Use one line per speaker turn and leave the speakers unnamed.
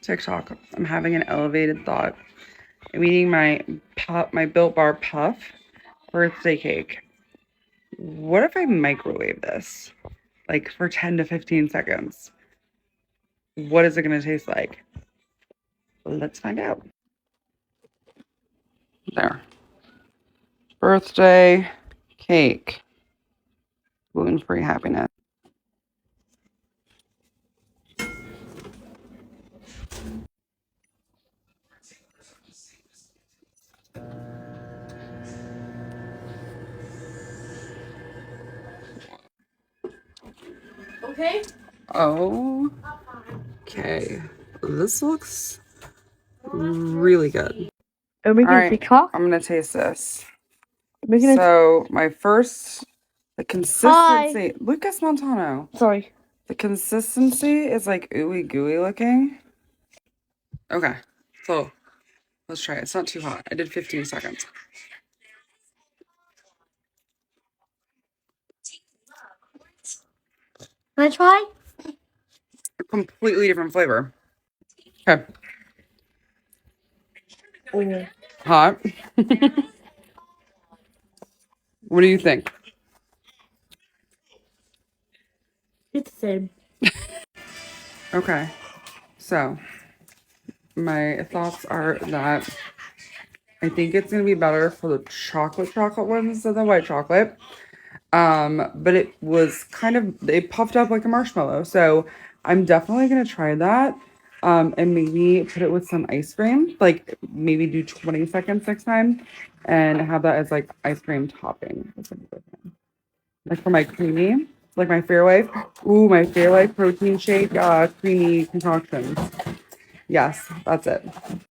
TikTok. I'm having an elevated thought. I'm eating my Built Bar Puff birthday cake. What if I microwave this? Like for 10 to 15 seconds. What is it going to taste like? Let's find out. There. Birthday cake. Gluten-free happiness.
Okay.
Oh. Okay. This looks really good.
Are we making TikTok?
I'm gonna taste this.
Making
So my first, the consistency.
Hi.
Lucas Montano.
Sorry.
The consistency is like ooey gooey looking. Okay, so let's try it. It's not too hot. I did 15 seconds.
Can I try?
A completely different flavor. Okay.
Oh.
Hot. What do you think?
It's the same.
Okay, so my thoughts are that I think it's gonna be better for the chocolate ones than the white chocolate. But it was it puffed up like a marshmallow. So I'm definitely gonna try that. And maybe put it with some ice cream, like maybe do 20 seconds next time and have that as like ice cream topping. Like for my creamy, like my Fairlife. Ooh, my Fairlife protein shake, creamy concoctions. Yes, that's it.